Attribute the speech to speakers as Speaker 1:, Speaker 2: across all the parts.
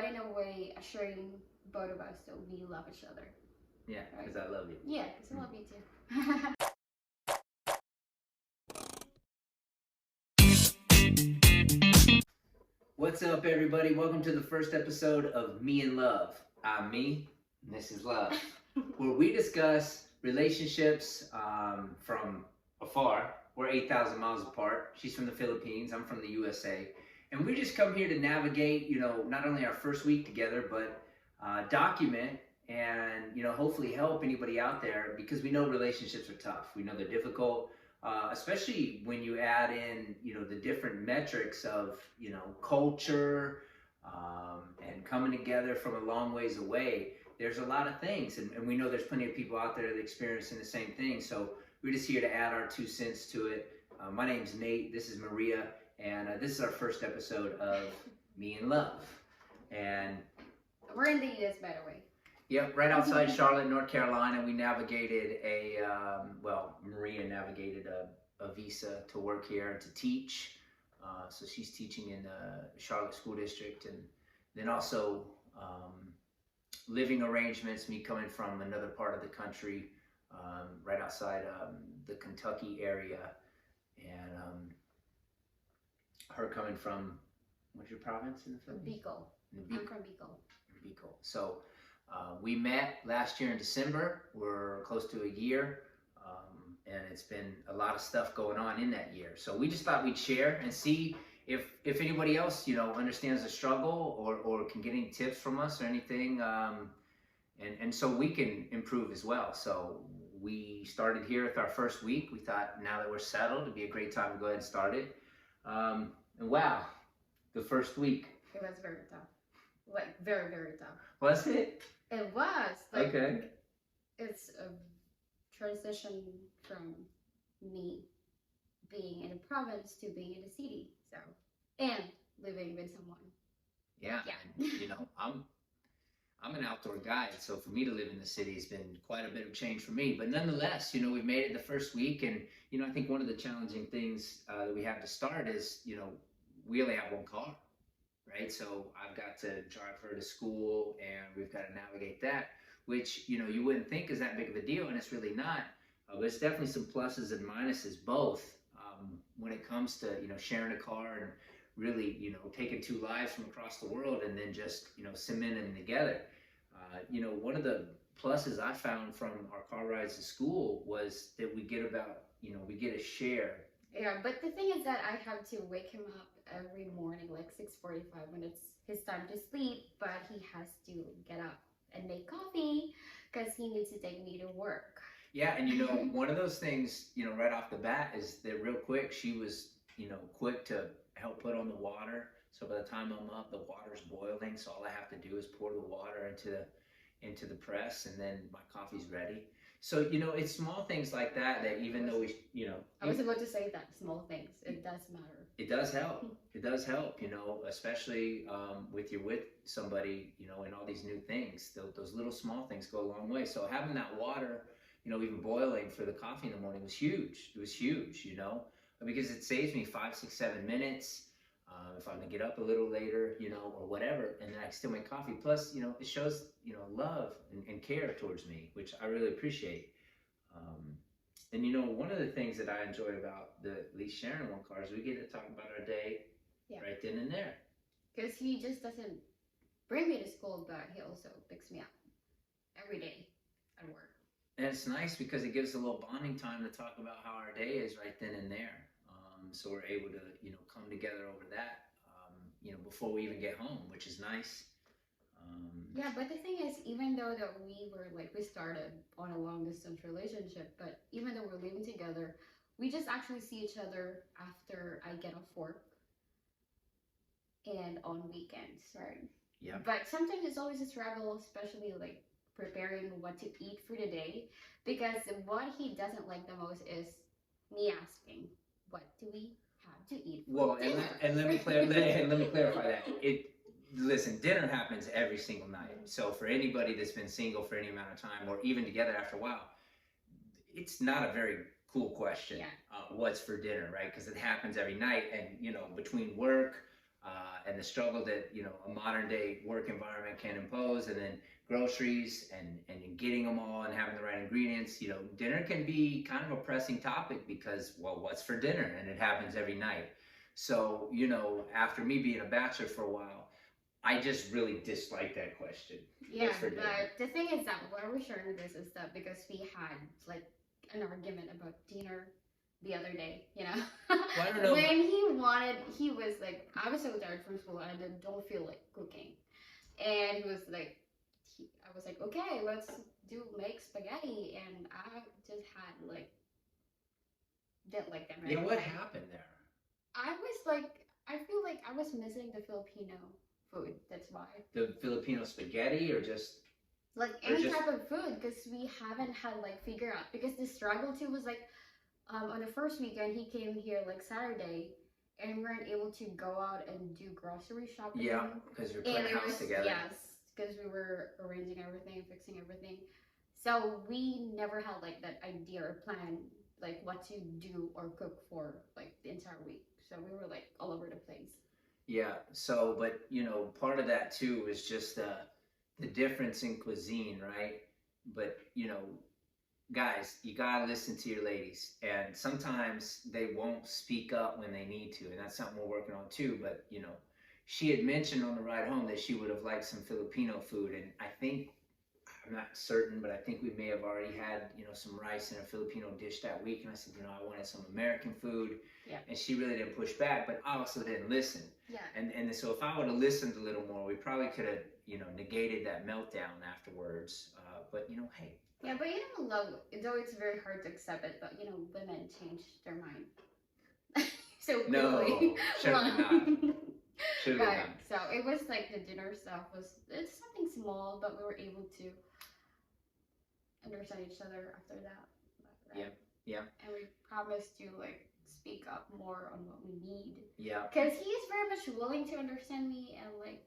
Speaker 1: but in a way assuring both of us that we love each other.
Speaker 2: Yeah, because I love you.
Speaker 1: Yeah, because I love you too.
Speaker 2: What's up, everybody? Welcome to the first episode of Me and Love. I'm me, and this is Love, where we discuss relationships from afar. We're 8,000 miles apart. She's from the Philippines. I'm from the USA. And we just come here to navigate, not only our first week together, but document and, hopefully help anybody out there, because we know relationships are tough. We know they're difficult. Especially when you add in, the different metrics of, culture and coming together from a long ways away. There's a lot of things, and we know there's plenty of people out there that are experiencing the same thing. So we're just here to add our 2 cents to it. My name's Nate. This is Maria, and this is our first episode of Me and Love. And
Speaker 1: we're in the U.S., by the way.
Speaker 2: Yep, right outside Charlotte, North Carolina. We navigated Maria navigated a visa to work here and to teach. So she's teaching in the Charlotte School District, and then also living arrangements, me coming from another part of the country, right outside the Kentucky area, and her coming from, what's your province in the Philippines?
Speaker 1: Bicol. I'm from Bicol.
Speaker 2: Bicol. So we met last year in December. We're close to a year, and it's been a lot of stuff going on in that year. So we just thought we'd share and see if anybody else, understands the struggle or can get any tips from us or anything, and so we can improve as well. So we started here with our first week. We thought now that we're settled, it'd be a great time to go ahead and start it. And wow, the first week.
Speaker 1: It was very tough. Like, very, very tough.
Speaker 2: Was it?
Speaker 1: It was.
Speaker 2: Okay.
Speaker 1: It's a transition from me being in a province to being in a city. So, and living with someone.
Speaker 2: Yeah. And, I'm an outdoor guy, so for me to live in the city has been quite a bit of change for me. But nonetheless, we've made it the first week, and I think one of the challenging things that we have to start is, we only have one car. Right, so I've got to drive her to school, and we've got to navigate that, which you wouldn't think is that big of a deal, and it's really not. But it's definitely some pluses and minuses both when it comes to sharing a car and really taking 2 lives from across the world and then just cementing them together. One of the pluses I found from our car rides to school was that we get a share.
Speaker 1: Yeah, but the thing is that I have to wake him up every morning, like 6:45, when it's his time to sleep, but he has to get up and make coffee because he needs to take me to work.
Speaker 2: Yeah, and one of those things, right off the bat is that real quick, she was, quick to help put on the water. So by the time I'm up, the water's boiling, so all I have to do is pour the water into the press, and then my coffee's ready. So, it's small things like that even though we,
Speaker 1: I was about to say that, small things, it does matter.
Speaker 2: It does help. It does help, especially with you're with somebody, and all these new things. Those little small things go a long way. So having that water, even boiling for the coffee in the morning was huge. It was huge, because it saves me 5, 6, 7 minutes. If I'm gonna get up a little later, or whatever, and then I can still make coffee. Plus, it shows, love and care towards me, which I really appreciate. And one of the things that I enjoyed about at least sharing one car is we get to talk about our day right then and there.
Speaker 1: Because he just doesn't bring me to school, but he also picks me up every day at work.
Speaker 2: And it's nice because it gives a little bonding time to talk about how our day is right then and there. So we're able to, come together over that, before we even get home, which is nice.
Speaker 1: Yeah, but the thing is, even though that we started on a long distance relationship, but even though we're living together, we just actually see each other after I get off work and on weekends, right?
Speaker 2: Yeah.
Speaker 1: But sometimes it's always a struggle, especially preparing what to eat for the day, because what he doesn't like the most is me asking, what do we have to eat for dinner?
Speaker 2: and let me clarify that. Listen, dinner happens every single night. So for anybody that's been single for any amount of time, or even together after a while, it's not a very cool question.
Speaker 1: Yeah.
Speaker 2: What's for dinner, right? Because it happens every night, and between work, and the struggle that a modern day work environment can impose, and then groceries and getting them all and having the right ingredients. Dinner can be kind of a pressing topic because, well, what's for dinner? And it happens every night. So, after me being a bachelor for a while, I just really dislike that question.
Speaker 1: Yeah,
Speaker 2: What's for dinner?
Speaker 1: but the thing is that why we're sharing this is that because we had like an argument about dinner the other day,
Speaker 2: Well, I don't know.
Speaker 1: when he was like, I was so tired from school and I don't feel like cooking. And he was like, I was like, okay, let's make spaghetti. And I just had like, didn't like them.
Speaker 2: Yeah, what happened there?
Speaker 1: I was like, I feel like I was missing the Filipino food. That's why.
Speaker 2: The Filipino spaghetti, or just
Speaker 1: Like any type of food, because we haven't had like figure out, because the struggle too was like on the first weekend he came here like Saturday and we weren't able to go out and do grocery shopping.
Speaker 2: Yeah, because we're putting a house together.
Speaker 1: Yes, because we were arranging everything, fixing everything. So we never had like that idea or plan like what to do or cook for like the entire week. So we were like all over the place.
Speaker 2: Yeah. So, but part of that too is just the difference in cuisine, right? But guys, you gotta listen to your ladies, and sometimes they won't speak up when they need to, and that's something we're working on too. But she had mentioned on the ride home that she would have liked some Filipino food, and I'm not certain, but I think we may have already had some rice in a Filipino dish that week, and I said I wanted some American food.
Speaker 1: Yeah.
Speaker 2: And she really didn't push back, but I also didn't listen.
Speaker 1: Yeah.
Speaker 2: And so if I would have listened a little more, we probably could have negated that meltdown afterwards. But hey.
Speaker 1: Yeah, but love, though it's very hard to accept it, but women change their mind. So quickly.
Speaker 2: No, should have not. Should have
Speaker 1: Right.
Speaker 2: not.
Speaker 1: So it was like the dinner stuff it's something small, but we were able to understand each other after that. Right?
Speaker 2: Yeah.
Speaker 1: And we promised to like speak up more on what we need.
Speaker 2: Yeah.
Speaker 1: Because he is very much willing to understand me and like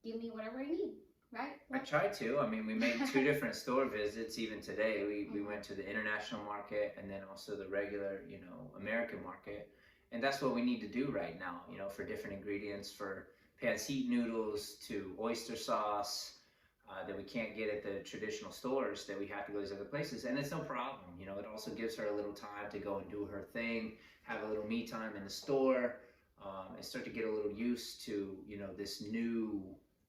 Speaker 1: give me whatever I need. Right?
Speaker 2: I tried to. I mean, we made 2 different store visits even today. We went to the international market and then also the regular, American market. And that's what we need to do right now, for different ingredients, for pancit noodles to oyster sauce that we can't get at the traditional stores, that we have to go to these other places. And it's no problem. It also gives her a little time to go and do her thing, have a little me time in the store, and start to get a little used to, this new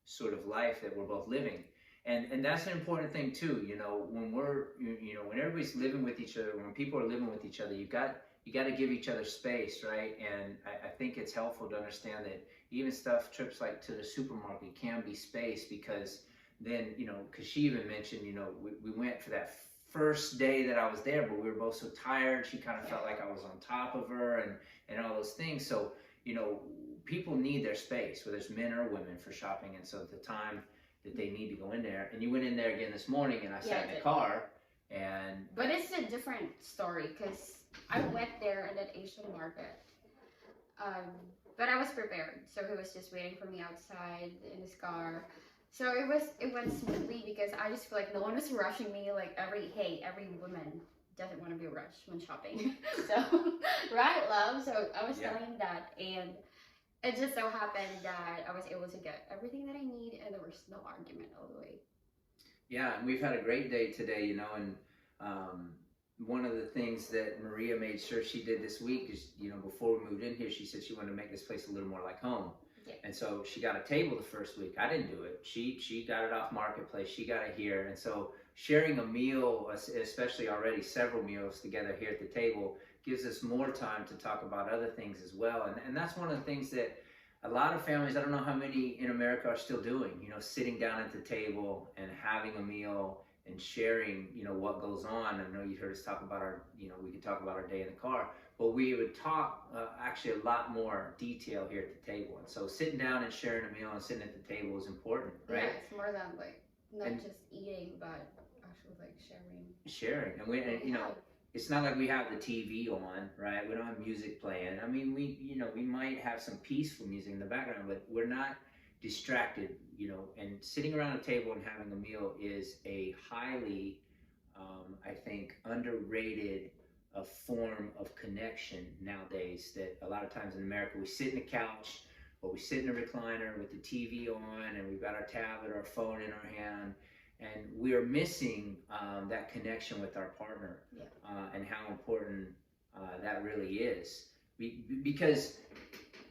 Speaker 2: sort of life that we're both living. And that's an important thing too. When when everybody's living with each other, when people are living with each other, you got to give each other space, right? And I think it's helpful to understand that even trips like to the supermarket can be space, because then, because she even mentioned, we went for that first day that I was there, but we were both so tired. She kind of felt like I was on top of her and all those things. So, people need their space, whether it's men or women, for shopping. And so the time that they need to go in there, and you went in there again this morning, and I sat in the car, and...
Speaker 1: But it's a different story, because I went there in that Asian market, but I was prepared, so he was just waiting for me outside in his car. So it went smoothly, because I just feel like no one was rushing me. Like every woman doesn't want to be rushed when shopping. So right, love. So I was telling him that, and it just so happened that I was able to get everything that I need, and there was no argument all the way.
Speaker 2: Yeah, and we've had a great day today, and one of the things that Maria made sure she did this week is, before we moved in here, she said she wanted to make this place a little more like home. Yeah. And so she got a table the first week. I didn't do it. She got it off Marketplace. She got it here. And so sharing a meal, especially already several meals together here at the table, gives us more time to talk about other things as well. And that's one of the things that a lot of families, I don't know how many in America are still doing, sitting down at the table and having a meal and sharing, what goes on. I know you heard us talk about we could talk about our day in the car, but we would talk actually a lot more detail here at the table. And so sitting down and sharing a meal and sitting at the table is important, right?
Speaker 1: Yeah, it's more than like, not just eating, but actually like sharing.
Speaker 2: And it's not like we have the TV on, right? We don't have music playing. I mean, we might have some peaceful music in the background, but we're not distracted, and sitting around a table and having a meal is a highly, I think, underrated a form of connection nowadays that a lot of times in America we sit in the couch or we sit in a recliner with the TV on and we've got our tablet or our phone in our hand and we are missing that connection with our partner.
Speaker 1: Yeah.
Speaker 2: And how important that really is. Because,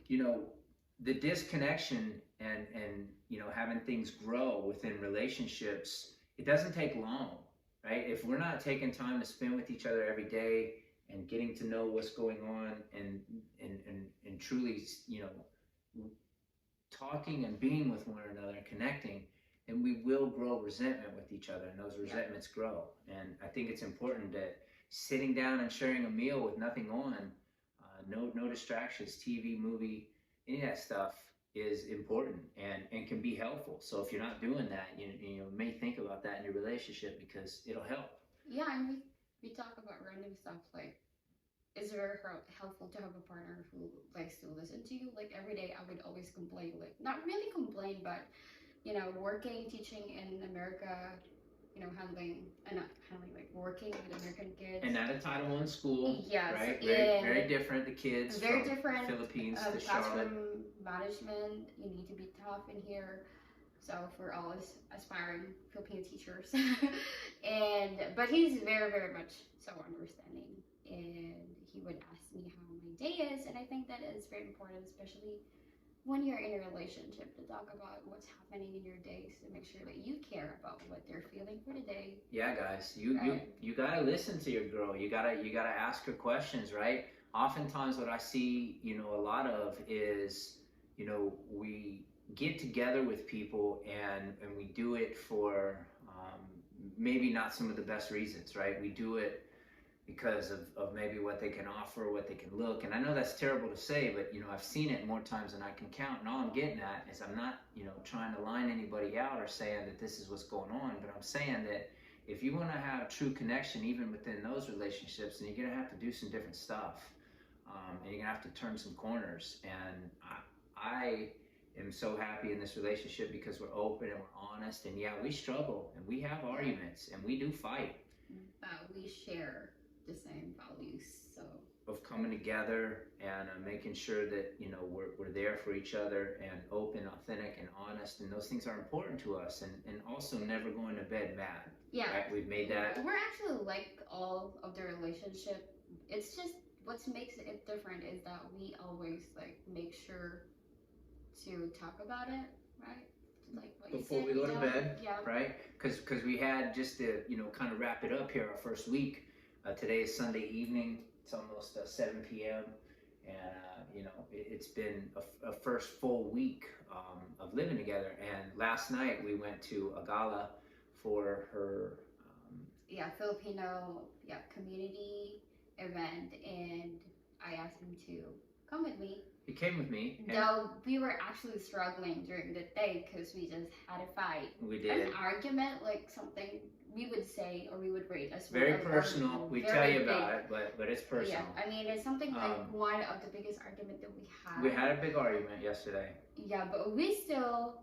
Speaker 2: you know, the disconnection and you know, having things grow within relationships, it doesn't take long, right? If we're not taking time to spend with each other every day and getting to know what's going on and truly, you know, talking and being with one another and connecting, then we will grow resentment with each other and those resentments grow. And I think it's important that sitting down and sharing a meal with nothing on, no distractions, TV, movie, any of that stuff is important and can be helpful. So if you're not doing that, you may think about that in your relationship because it'll help.
Speaker 1: Yeah, and we talk about random stuff like, it's very helpful to have a partner who likes to listen to you. Like every day I would always complain, like not really complain, but you know, working, teaching in America, you know, like working with American kids.
Speaker 2: And at a Title I school,
Speaker 1: yes,
Speaker 2: right? Very different, the kids
Speaker 1: very
Speaker 2: from
Speaker 1: different,
Speaker 2: Philippines to
Speaker 1: classroom
Speaker 2: Charlotte.
Speaker 1: management, you need to be tough in here. So for all aspiring Filipino teachers. But he's very, very much so understanding. And he would ask me how my day is. And I think that is very important, especially when you're in a relationship, to talk about what's happening in your days to make sure that you care about what they're feeling for the day.
Speaker 2: Yeah, guys, you gotta listen to your girl. You gotta ask her questions, right? Oftentimes, what I see, you know, a lot of is, you know, we get together with people and we do it for maybe not some of the best reasons, right? We do it because of maybe what they can offer, what they can look. And I know that's terrible to say, but, you know, I've seen it more times than I can count. And all I'm getting at is I'm not, you know, trying to line anybody out or saying that this is what's going on, but I'm saying that if you want to have true connection, even within those relationships, then you're going to have to do some different stuff. And you're going to have to turn some corners. And I am so happy in this relationship because we're open and we're honest. And yeah, we struggle and we have arguments and we do fight.
Speaker 1: But we share the same values, so
Speaker 2: of coming together and making sure that, you know, we're there for each other and open, authentic, and honest, and those things are important to us. And also never going to bed mad.
Speaker 1: Yeah,
Speaker 2: right? We've made that.
Speaker 1: We're actually like all of the relationship. It's just what makes it different is that we always like make sure to talk about it, right? Like what
Speaker 2: before
Speaker 1: you said,
Speaker 2: we go to bed,
Speaker 1: yeah.
Speaker 2: Right? Because we had, just to, you know, kind of wrap it up here, our first week. Today is Sunday evening. It's almost 7 p.m. And, you know, it's been a first full week of living together. And last night we went to a gala for her...
Speaker 1: Filipino
Speaker 2: community
Speaker 1: event. And I asked him to come with me.
Speaker 2: He came with me.
Speaker 1: Though we were actually struggling during the day because we just had a fight.
Speaker 2: We did.
Speaker 1: An argument, like something we would say or we would rate as
Speaker 2: very personal. We tell you about it, but it's personal.
Speaker 1: Yeah, I mean, it's something like one of the biggest argument that we had.
Speaker 2: We had a big argument yesterday.
Speaker 1: Yeah, but we still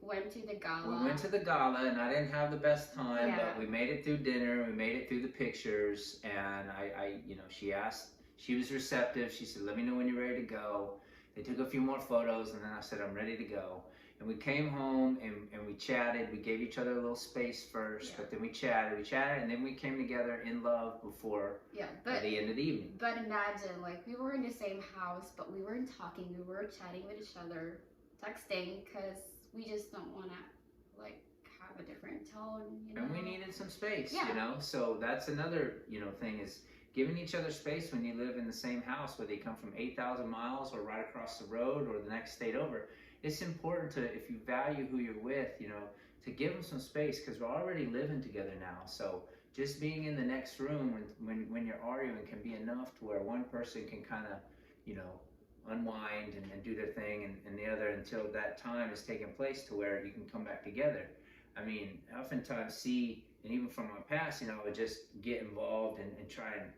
Speaker 1: went to the gala.
Speaker 2: We went to the gala, and I didn't have the best time, but we made it through dinner. We made it through the pictures, and I you know, she asked. She was receptive. She said, "Let me know when you're ready to go." They took a few more photos, and then I said, "I'm ready to go." And we came home and we chatted. We gave each other a little space first, but then we chatted, and then we came together in love before at the end of the evening.
Speaker 1: But imagine, like, we were in the same house, but we weren't talking. We were chatting with each other, texting, because we just don't want to, like, have a different tone, you know?
Speaker 2: And we needed some space, you know? So that's another, you know, thing is giving each other space when you live in the same house, whether you come from 8,000 miles or right across the road or the next state over. It's important to, if you value who you're with, you know, to give them some space because we're already living together now. So just being in the next room when you're arguing can be enough to where one person can kind of, you know, unwind and do their thing and the other until that time is taking place to where you can come back together. I mean, I oftentimes see, and even from my past, you know, I would just get involved and try and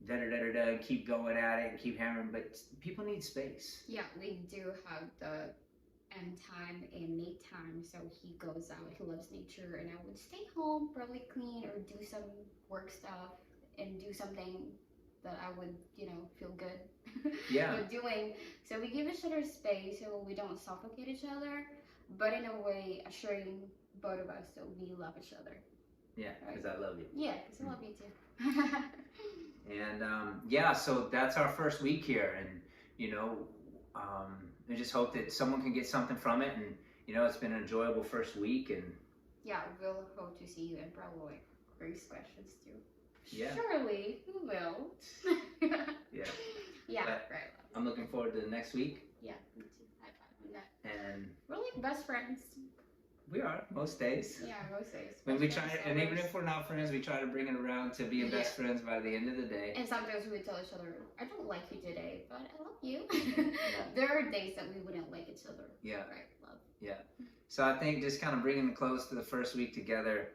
Speaker 2: and keep going at it and keep hammering, but people need space.
Speaker 1: Yeah, we do have the end time and night time, so he goes out, he loves nature, and I would stay home, probably clean or do some work stuff and do something that I would, feel good
Speaker 2: Yeah.
Speaker 1: with doing. So we give each other space so we don't suffocate each other, but in a way assuring both of us that we love each other.
Speaker 2: Yeah, because I love you.
Speaker 1: Yeah, because I love you too.
Speaker 2: And so that's our first week here, and I just hope that someone can get something from it, and it's been an enjoyable first week, and
Speaker 1: yeah, we'll hope to see you and probably raise questions too.
Speaker 2: Yeah.
Speaker 1: Surely, who will?
Speaker 2: Yeah.
Speaker 1: Yeah,
Speaker 2: But
Speaker 1: right.
Speaker 2: I'm looking forward to the next week.
Speaker 1: Yeah, me too. High five on that.
Speaker 2: And
Speaker 1: We're like best friends.
Speaker 2: we are most days.
Speaker 1: Yeah, most days.
Speaker 2: When we
Speaker 1: Best
Speaker 2: try,
Speaker 1: friends
Speaker 2: and even
Speaker 1: always.
Speaker 2: if we're not friends, we try to bring it around to being best friends by the end of the day.
Speaker 1: And sometimes we would tell each other, I don't like you today, but I love you. There are days that we wouldn't like each other.
Speaker 2: Yeah.
Speaker 1: Right, love.
Speaker 2: Yeah. So I think just kind of bringing the close to the first week together,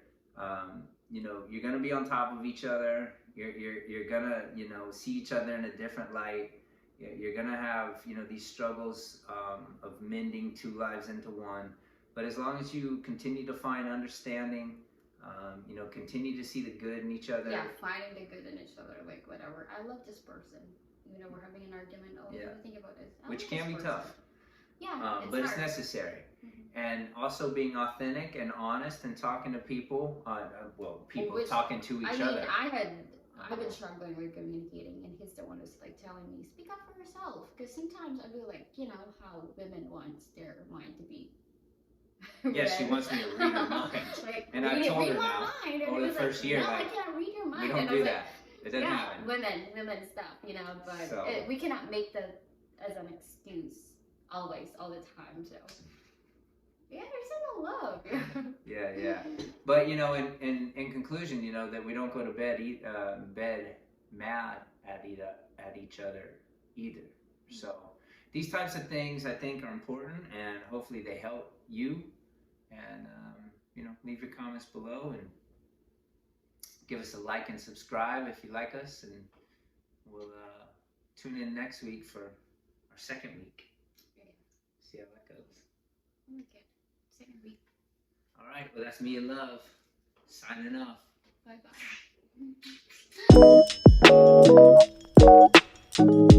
Speaker 2: you're gonna be on top of each other. You're gonna see each other in a different light. You're gonna have these struggles of mending two lives into one. But as long as you continue to find understanding, continue to see the good in each other.
Speaker 1: Yeah, finding the good in each other, like whatever. I love this person. We're having an argument. Oh,
Speaker 2: Yeah.
Speaker 1: what do you think about this? I
Speaker 2: Which
Speaker 1: love
Speaker 2: can
Speaker 1: this
Speaker 2: be
Speaker 1: person.
Speaker 2: tough.
Speaker 1: Yeah,
Speaker 2: But it's
Speaker 1: hard.
Speaker 2: necessary.
Speaker 1: Mhm.
Speaker 2: And also being authentic and honest and talking to people,
Speaker 1: Which-
Speaker 2: talking to each
Speaker 1: I mean,
Speaker 2: other.
Speaker 1: I've been struggling with communicating, and he's the one who's like telling me, speak up for yourself. Because sometimes I feel like, how women want their mind to be.
Speaker 2: Yeah, she
Speaker 1: read.
Speaker 2: wants me to read her mind.
Speaker 1: Like,
Speaker 2: And I've
Speaker 1: read
Speaker 2: told her
Speaker 1: my
Speaker 2: now,
Speaker 1: mind. And
Speaker 2: over
Speaker 1: he
Speaker 2: the
Speaker 1: was
Speaker 2: first
Speaker 1: like,
Speaker 2: year,
Speaker 1: no, I
Speaker 2: like,
Speaker 1: can't read your mind.
Speaker 2: we don't
Speaker 1: and I
Speaker 2: do
Speaker 1: was
Speaker 2: that. It doesn't
Speaker 1: yeah,
Speaker 2: happen.
Speaker 1: women stuff, but
Speaker 2: So-
Speaker 1: we cannot make that as an excuse all the time. So yeah, there's no love.
Speaker 2: Yeah. But in conclusion, that we don't go to bed mad at each other either. So these types of things I think are important, and hopefully they help you. And leave your comments below and give us a like and subscribe if you like us, and we'll tune in next week for our second week.
Speaker 1: Yeah.
Speaker 2: See how that goes.
Speaker 1: Okay, second week.
Speaker 2: All right. Well, that's Me in Love signing off.
Speaker 1: Bye bye.